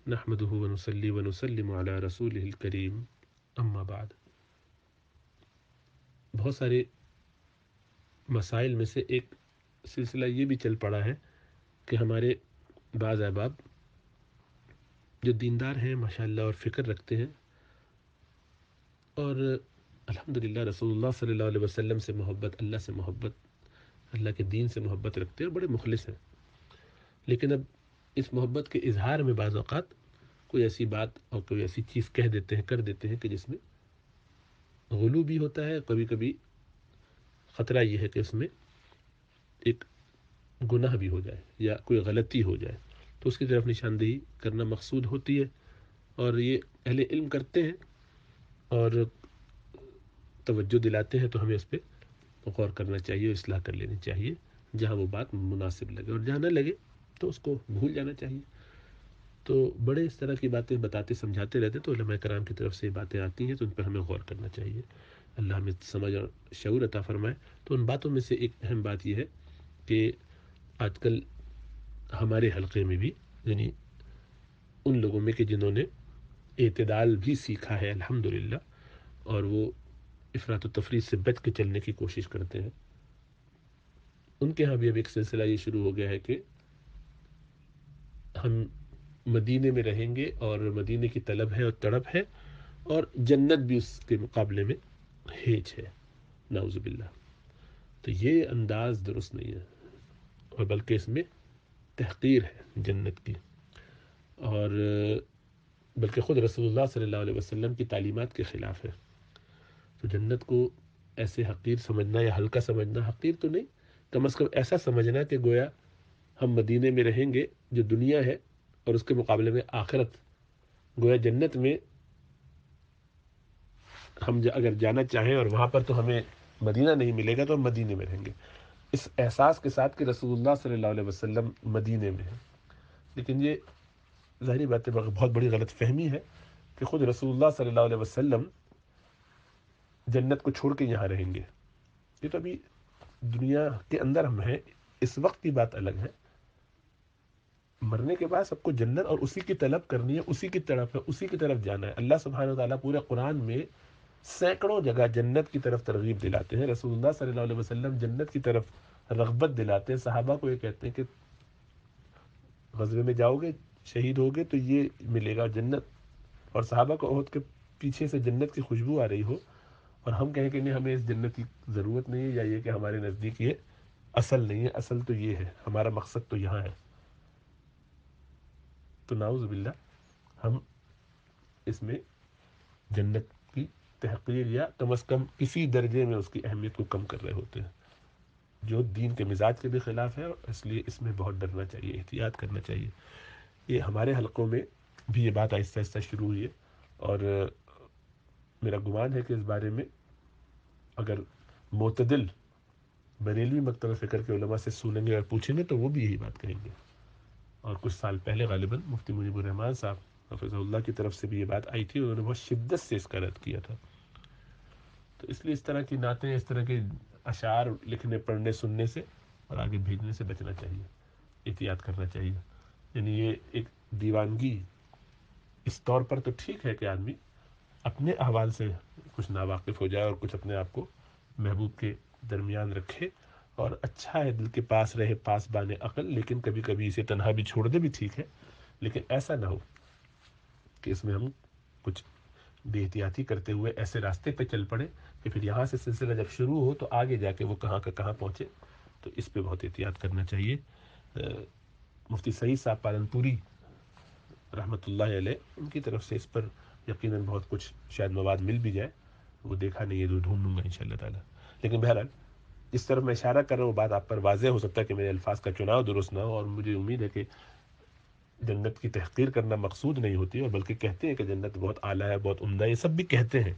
نحمده ونصلي ونسلم علی رسولہ الکریم، اما بعد۔ بہت سارے مسائل میں سے ایک سلسلہ یہ بھی چل پڑا ہے کہ ہمارے بعض احباب جو دیندار ہیں ماشاءاللہ اور فکر رکھتے ہیں اور الحمدللہ رسول اللہ صلی اللہ علیہ وسلم سے محبت، اللہ سے محبت، اللہ کے دین سے محبت رکھتے ہیں اور بڑے مخلص ہیں، لیکن اب اس محبت کے اظہار میں بعض اوقات کوئی ایسی بات اور کوئی ایسی چیز کہہ دیتے ہیں، کر دیتے ہیں کہ جس میں غلو بھی ہوتا ہے، کبھی کبھی خطرہ یہ ہے کہ اس میں ایک گناہ بھی ہو جائے یا کوئی غلطی ہو جائے، تو اس کی طرف نشاندہی کرنا مقصود ہوتی ہے، اور یہ اہل علم کرتے ہیں اور توجہ دلاتے ہیں، تو ہمیں اس پہ غور کرنا چاہیے، اصلاح کر لینی چاہیے جہاں وہ بات مناسب لگے، اور جہاں نہ لگے تو اس کو بھول جانا چاہیے۔ تو بڑے اس طرح کی باتیں بتاتے سمجھاتے رہتے تو علماء کرام کی طرف سے یہ باتیں آتی ہیں تو ان پر ہمیں غور کرنا چاہیے، اللہ ہمیں سمجھ اور شعور عطا فرمائے۔ تو ان باتوں میں سے ایک اہم بات یہ ہے کہ آج کل ہمارے حلقے میں بھی، یعنی ان لوگوں میں کہ جنہوں نے اعتدال بھی سیکھا ہے الحمدللہ، اور وہ افراط و تفریط سے بچ کے چلنے کی کوشش کرتے ہیں، ان کے ہاں بھی اب ایک سلسلہ یہ شروع ہو گیا ہے کہ ہم مدینے میں رہیں گے اور مدینے کی طلب ہے اور تڑپ ہے، اور جنت بھی اس کے مقابلے میں ہیچ ہے، نعوذ باللہ۔ تو یہ انداز درست نہیں ہے، اور بلکہ اس میں تحقیر ہے جنت کی، اور بلکہ خود رسول اللہ صلی اللہ علیہ وسلم کی تعلیمات کے خلاف ہے۔ تو جنت کو ایسے حقیر سمجھنا یا ہلکا سمجھنا، حقیر تو نہیں، کم از کم ایسا سمجھنا کہ گویا ہم مدینے میں رہیں گے جو دنیا ہے، اور اس کے مقابلے میں آخرت، گویا جنت میں ہم اگر جانا چاہیں اور وہاں پر تو ہمیں مدینہ نہیں ملے گا تو ہم مدینے میں رہیں گے، اس احساس کے ساتھ کہ رسول اللہ صلی اللہ علیہ وسلم مدینے میں ہیں۔ لیکن یہ ظاہری بات ہے بہت بڑی غلط فہمی ہے کہ خود رسول اللہ صلی اللہ علیہ وسلم جنت کو چھوڑ کے یہاں رہیں گے۔ یہ تو ابھی دنیا کے اندر ہم ہیں، اس وقت کی بات الگ ہے، مرنے کے بعد سب کو جنت اور اسی کی طلب کرنی ہے، اسی کی طرف ہے، اسی کی طرف جانا ہے۔ اللہ سبحانہ وتعالیٰ پورے قرآن میں سینکڑوں جگہ جنت کی طرف ترغیب دلاتے ہیں، رسول اللہ صلی اللہ علیہ وسلم جنت کی طرف رغبت دلاتے ہیں، صحابہ کو یہ کہتے ہیں کہ غزوے میں جاؤ گے، شہید ہوگے تو یہ ملے گا جنت، اور صحابہ کو عہد کے پیچھے سے جنت کی خوشبو آ رہی ہو، اور ہم کہیں کہ نہیں ہمیں اس جنت کی ضرورت نہیں ہے، یا یہ کہ ہمارے نزدیک یہ اصل نہیں ہے، اصل تو یہ ہے، ہمارا مقصد تو یہاں ہے، تو نعوذ باللہ ہم اس میں جنت کی تحقیر یا کم از کم کسی درجے میں اس کی اہمیت کو کم کر رہے ہوتے ہیں، جو دین کے مزاج کے بھی خلاف ہے، اور اس لیے اس میں بہت ڈرنا چاہیے، احتیاط کرنا چاہیے۔ یہ ہمارے حلقوں میں بھی یہ بات آہستہ آہستہ شروع ہوئی ہے، اور میرا گمان ہے کہ اس بارے میں اگر معتدل بریلوی مکتبہ فکر کے علماء سے سنیں گے اور پوچھیں گے تو وہ بھی یہی بات کہیں گے، اور کچھ سال پہلے غالباً مفتی مجیب الرحمان صاحب حفظہ اللہ کی طرف سے بھی یہ بات آئی تھی، انہوں نے بہت شدت سے اس کا رد کیا تھا۔ تو اس لیے اس طرح کی نعتیں، اس طرح کے اشعار لکھنے، پڑھنے، سننے سے اور آگے بھیجنے سے بچنا چاہیے، احتیاط کرنا چاہیے۔ یعنی یہ ایک دیوانگی اس طور پر تو ٹھیک ہے کہ آدمی اپنے احوال سے کچھ ناواقف ہو جائے اور کچھ اپنے آپ کو محبوب کے درمیان رکھے، اور اچھا ہے دل کے پاس رہے پاس بان عقل، لیکن کبھی کبھی اسے تنہا بھی چھوڑ دے بھی ٹھیک ہے، لیکن ایسا نہ ہو کہ اس میں ہم کچھ بے احتیاطی کرتے ہوئے ایسے راستے پہ چل پڑے کہ پھر یہاں سے سلسلہ جب شروع ہو تو آگے جا کے وہ کہاں کا کہاں پہنچے، تو اس پہ بہت احتیاط کرنا چاہیے۔ مفتی سعید صاحب پالنپوری رحمۃ اللہ علیہ، ان کی طرف سے اس پر یقیناً بہت کچھ شاید مواد مل بھی جائے، وہ دیکھا نہیں ہے تو ڈھونڈوں گا انشاءاللہ تعالیٰ، لیکن بہرحال اس طرف میں اشارہ کر رہا ہوں، بات آپ پر واضح ہو سکتا ہے کہ میرے الفاظ کا چناؤ درست نہ ہو، اور مجھے امید ہے کہ جنت کی تحقیر کرنا مقصود نہیں ہوتی، اور بلکہ کہتے ہیں کہ جنت بہت اعلیٰ ہے، بہت عمدہ ہے، یہ سب بھی کہتے ہیں،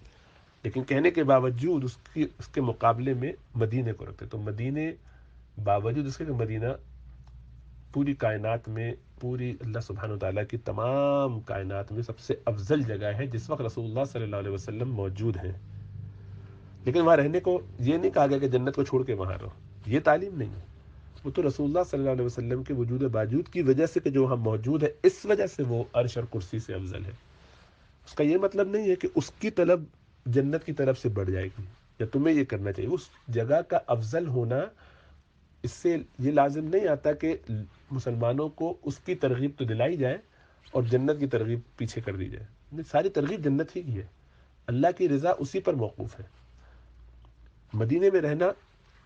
لیکن کہنے کے باوجود اس کے مقابلے میں مدینے کو رکھتے، تو مدینے باوجود اس کے کہ مدینہ پوری کائنات میں، پوری اللہ سبحانہ وتعالیٰ کی تمام کائنات میں سب سے افضل جگہ ہے جس وقت رسول اللہ صلی اللہ علیہ وسلم موجود ہیں، لیکن وہاں رہنے کو یہ نہیں کہا گیا کہ جنت کو چھوڑ کے وہاں رہو، یہ تعلیم نہیں ہے۔ وہ تو رسول اللہ صلی اللہ علیہ وسلم کے وجود باجود کی وجہ سے کہ جو ہم موجود ہے، اس وجہ سے وہ عرش اور کرسی سے افضل ہے. اس کا یہ مطلب نہیں ہے کہ اس کی طلب جنت کی طرف سے بڑھ جائے گی یا تمہیں یہ کرنا چاہیے. اس جگہ کا افضل ہونا، اس سے یہ لازم نہیں آتا کہ مسلمانوں کو اس کی ترغیب تو دلائی جائے اور جنت کی ترغیب پیچھے کر دی جائے. ساری ترغیب جنت ہی کی ہے، اللہ کی رضا اسی پر موقوف ہے. مدینے میں رہنا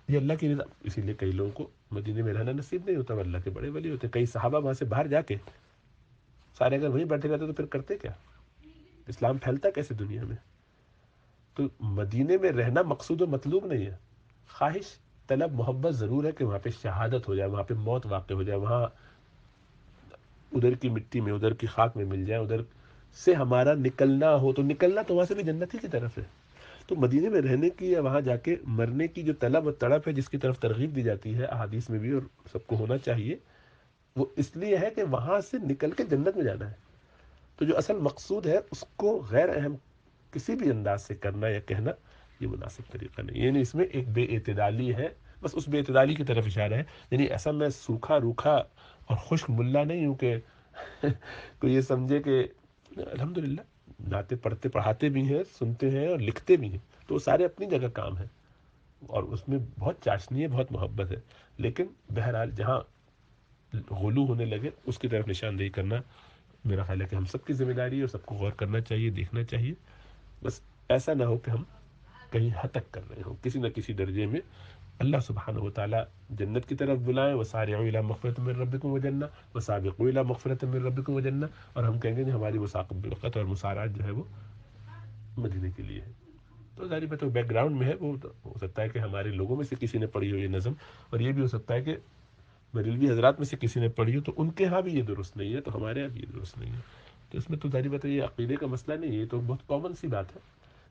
یہ اللہ کی رضا، اسی لیے کئی لوگوں کو مدینے میں رہنا نصیب نہیں ہوتا. وہ اللہ کے بڑے ولی ہوتے. کئی صحابہ وہاں سے باہر جا کے سارے اگر وہیں بیٹھے رہتے تو پھر کرتے کیا؟ اسلام پھیلتا کیسے دنیا میں؟ تو مدینے میں رہنا مقصود و مطلوب نہیں ہے. خواہش، طلب، محبت ضرور ہے کہ وہاں پہ شہادت ہو جائے، وہاں پہ موت واقع ہو جائے، وہاں ادھر کی مٹی میں، ادھر کی خاک میں مل جائے، ادھر سے ہمارا نکلنا ہو تو نکلنا تو وہاں سے بھی جنت ہی کی طرف ہے. تو مدینے میں رہنے کی یا وہاں جا کے مرنے کی جو طلب و تڑپ ہے، جس کی طرف ترغیب دی جاتی ہے احادیث میں بھی اور سب کو ہونا چاہیے، وہ اس لیے ہے کہ وہاں سے نکل کے جنت میں جانا ہے. تو جو اصل مقصود ہے اس کو غیر اہم کسی بھی انداز سے کرنا یا کہنا یہ مناسب طریقہ نہیں. یعنی اس میں ایک بے اعتدالی ہے، بس اس بے اعتدالی کی طرف اشارہ ہے. یعنی ایسا میں سوکھا روکھا اور خشک ملا نہیں ہوں کہ کوئی یہ سمجھے کہ الحمدللہ نعتیں پڑھتے پڑھاتے بھی ہیں، سنتے ہیں اور لکھتے بھی ہیں، تو وہ سارے اپنی جگہ کام ہیں اور اس میں بہت چاشنی ہے، بہت محبت ہے. لیکن بہرحال جہاں غلو ہونے لگے اس کی طرف نشاندہی کرنا میرا خیال ہے کہ ہم سب کی ذمہ داری ہے اور سب کو غور کرنا چاہیے، دیکھنا چاہیے. بس ایسا نہ ہو کہ ہم کہیں ہتک کر رہے ہوں کسی نہ کسی درجے میں. اللہ سبحانہ و تعالیٰ جنت کی طرف بلائیں، وسارعوا الی مغفرۃ من ربکم وجنہ وسابقوا الی مغفرۃ من ربکم وجنہ، اور ہم کہیں گے کہ ہماری مسابقت اور مسارعت جو ہے وہ مدینے کے لیے ہے. تو ظاہر بات ہے بیک گراؤنڈ میں ہے، وہ ہو سکتا ہے کہ ہمارے لوگوں میں سے کسی نے پڑھی ہو یہ نظم، اور یہ بھی ہو سکتا ہے کہ بریلوی حضرات میں سے کسی نے پڑھی ہو تو ان کے ہاں بھی یہ درست نہیں ہے، تو ہمارے یہاں بھی یہ درست نہیں ہے. تو اس میں تو ظاہر بات ہے یہ عقیدے کا مسئلہ نہیں ہے، یہ تو بہت کامن سی بات ہے.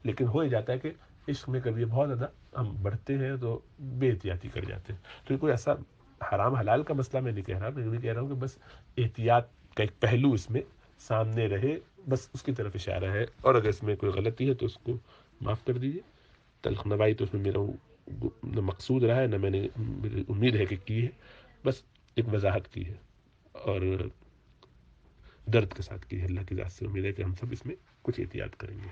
لیکن ہو ہی جاتا ہے کہ عشق میں کبھی بہت زیادہ ہم بڑھتے ہیں تو بے احتیاطی کر جاتے ہیں. تو کوئی ایسا حرام حلال کا مسئلہ میں نہیں کہہ رہا، میں یہ بھی کہہ رہا ہوں کہ بس احتیاط کا ایک پہلو اس میں سامنے رہے، بس اس کی طرف اشارہ ہے. اور اگر اس میں کوئی غلطی ہے تو اس کو معاف کر دیجیے. تلخ نوائی تو اس میں میرا نہ مقصود رہا ہے، نہ میں نے میری امید ہے کہ کی ہے، بس ایک وضاحت کی ہے اور درد کے ساتھ کی ہے. اللہ کی ذات سے امید ہے کہ ہم سب اس میں کچھ احتیاط کریں گے.